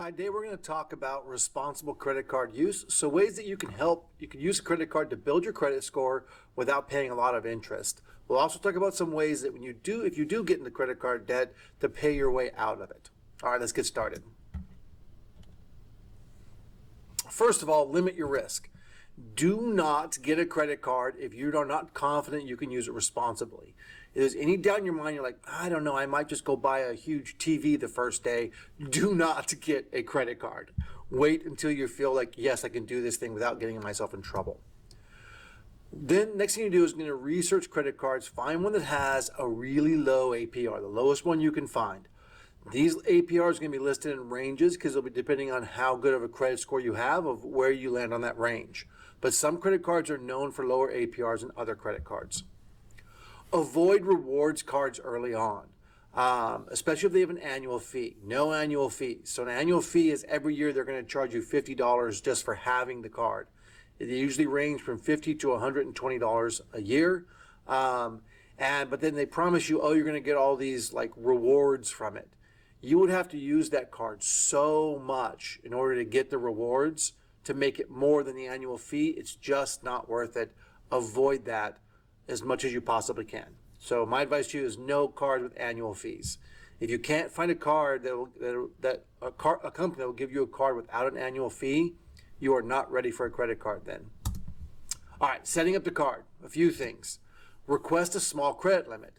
Hi, today we're going to talk about responsible credit card use. So ways that you can use a credit card to build your credit score without paying a lot of interest. We'll also talk about some ways that if you do get into credit card debt, to pay your way out of it. All right, let's get started. First of all, limit your risk. Do not get a credit card if you are not confident you can use it responsibly. If there's any doubt in your mind, you're like, I don't know, I might just go buy a huge TV the first day. Do not get a credit card. Wait until you feel like, yes, I can do this thing without getting myself in trouble. Then next thing you do is going to research credit cards. Find one that has a really low APR, the lowest one you can find. These APRs are going to be listed in ranges because it'll be depending on how good of a credit score you have of where you land on that range. But some credit cards are known for lower APRs than other credit cards. Avoid rewards cards early on, especially if they have an annual fee. No annual fee. So an annual fee is every year they're going to charge you $50 just for having the card. They usually range from $50 to $120 a year. But then they promise you, oh, you're going to get all these like rewards from it. You would have to use that card so much in order to get the rewards to make it more than the annual fee. It's just not worth it. Avoid that as much as you possibly can. So my advice to you is no card with annual fees. If you can't find a card a company that will give you a card without an annual fee, you are not ready for a credit card then. All right, setting up the card. A few things. Request a small credit limit.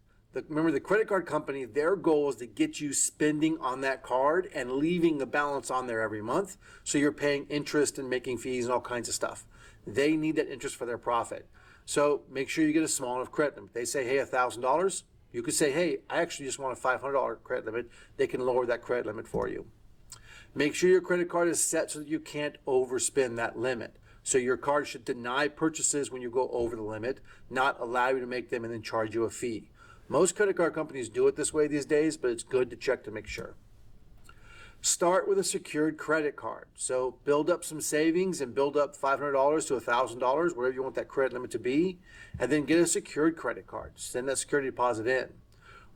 Remember, the credit card company, their goal is to get you spending on that card and leaving a balance on there every month. So you're paying interest and making fees and all kinds of stuff. They need that interest for their profit. So make sure you get a small enough credit limit. They say, hey, $1,000. You could say, hey, I actually just want a $500 credit limit. They can lower that credit limit for you. Make sure your credit card is set so that you can't overspend that limit. So your card should deny purchases when you go over the limit, not allow you to make them and then charge you a fee. Most credit card companies do it this way these days, but it's good to check to make sure. Start with a secured credit card. So build up some savings and build up $500 to $1,000, wherever you want that credit limit to be, and then get a secured credit card. Send that security deposit in.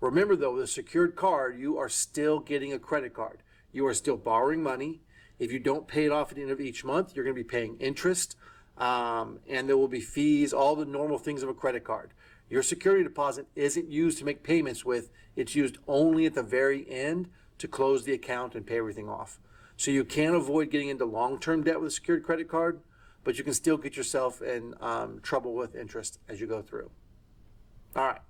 Remember though, with a secured card, you are still getting a credit card. You are still borrowing money. If you don't pay it off at the end of each month, you're going to be paying interest, and there will be fees, all the normal things of a credit card. Your security deposit isn't used to make payments with. It's used only at the very end to close the account and pay everything off. So you can avoid getting into long-term debt with a secured credit card, but you can still get yourself in trouble with interest as you go through. All right.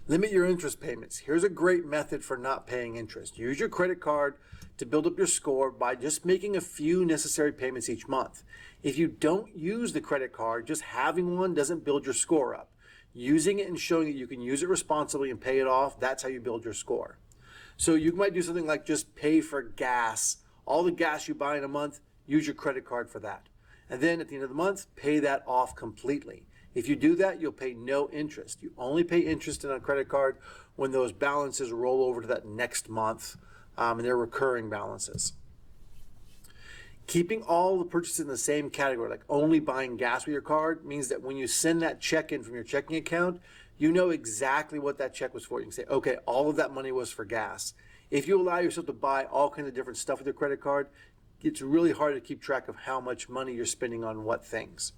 Limit your interest payments. Here's a great method for not paying interest. Use your credit card to build up your score by just making a few necessary payments each month. If you don't use the credit card, just having one doesn't build your score up. Using it and showing that you can use it responsibly and pay it off, that's how you build your score. So you might do something like just pay for gas. All the gas you buy in a month, use your credit card for that. And then at the end of the month, pay that off completely. If you do that, you'll pay no interest. You only pay interest in a credit card when those balances roll over to that next month, and they're recurring balances. Keeping all the purchases in the same category, like only buying gas with your card, means that when you send that check in from your checking account, you know exactly what that check was for. You can say, okay, all of that money was for gas. If you allow yourself to buy all kinds of different stuff with your credit card, it's really hard to keep track of how much money you're spending on what things.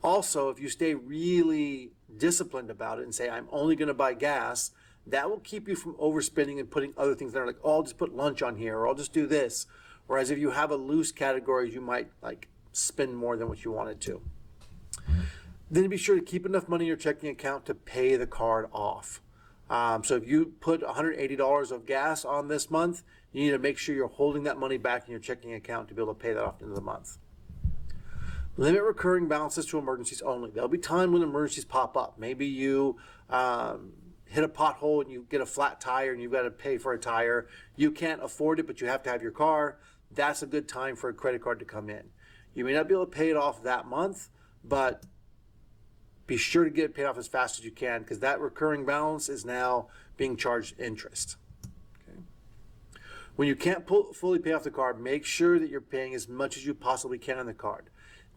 Also, if you stay really disciplined about it and say, I'm only going to buy gas, that will keep you from overspending and putting other things there, like, oh, I'll just put lunch on here, or I'll just do this. Whereas if you have a loose category, you might like spend more than what you wanted to. Then be sure to keep enough money in your checking account to pay the card off. So if you put $180 of gas on this month, you need to make sure you're holding that money back in your checking account to be able to pay that off at the end of the month. Limit recurring balances to emergencies only. There'll be time when emergencies pop up. Maybe you hit a pothole and you get a flat tire and you've got to pay for a tire. You can't afford it, but you have to have your car. That's a good time for a credit card to come in. You may not be able to pay it off that month, but be sure to get it paid off as fast as you can, because that recurring balance is now being charged interest. Okay. When you can't fully pay off the card, make sure that you're paying as much as you possibly can on the card.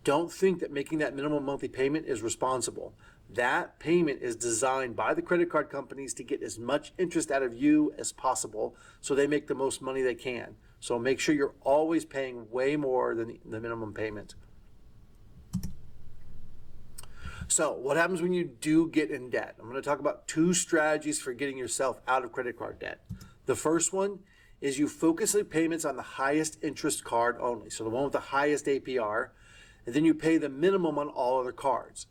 Don't think that making that minimum monthly payment is responsible. That payment is designed by the credit card companies to get as much interest out of you as possible so they make the most money they can. So make sure you're always paying way more than the minimum payment. So what happens when you do get in debt? I'm going to talk about 2 strategies for getting yourself out of credit card debt. The first one is you focus the payments on the highest interest card only, so the one with the highest APR, and then you pay the minimum on all other cards.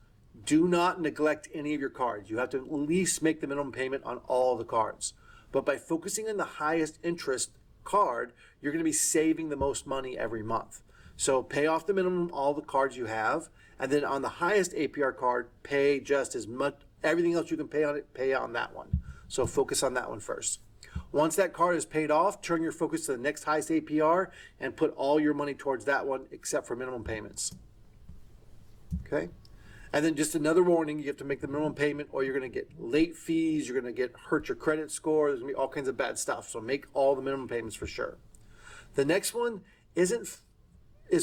Do not neglect any of your cards. You have to at least make the minimum payment on all the cards. But by focusing on the highest interest card, you're going to be saving the most money every month. So pay off the minimum all the cards you have, and then on the highest APR card, pay just as much, everything else you can pay on it, pay on that one. So focus on that one first. Once that card is paid off, turn your focus to the next highest APR and put all your money towards that one except for minimum payments. Okay? And then just another warning, you have to make the minimum payment or you're going to get late fees, you're going to hurt your credit score, there's going to be all kinds of bad stuff. So make all the minimum payments for sure. The next one is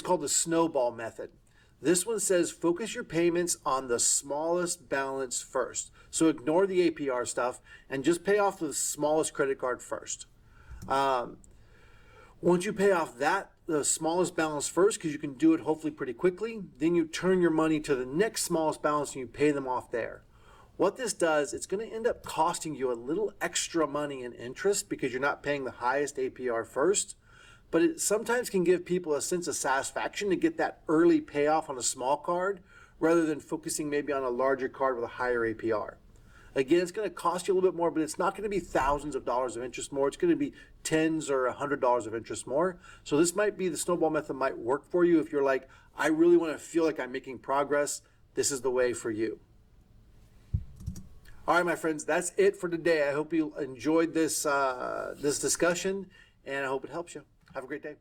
called the snowball method. This one says focus your payments on the smallest balance first. So ignore the APR stuff and just pay off the smallest credit card first. Once you pay off the smallest balance first, because you can do it hopefully pretty quickly, then you turn your money to the next smallest balance and you pay them off there. What this does, it's going to end up costing you a little extra money in interest because you're not paying the highest APR first. But it sometimes can give people a sense of satisfaction to get that early payoff on a small card rather than focusing maybe on a larger card with a higher APR. Again, it's going to cost you a little bit more, but it's not going to be thousands of dollars of interest more. It's going to be tens or $100 of interest more. So this might be, the snowball method might work for you if you're like, I really want to feel like I'm making progress. This is the way for you. All right, my friends, that's it for today. I hope you enjoyed this discussion, and I hope it helps you. Have a great day.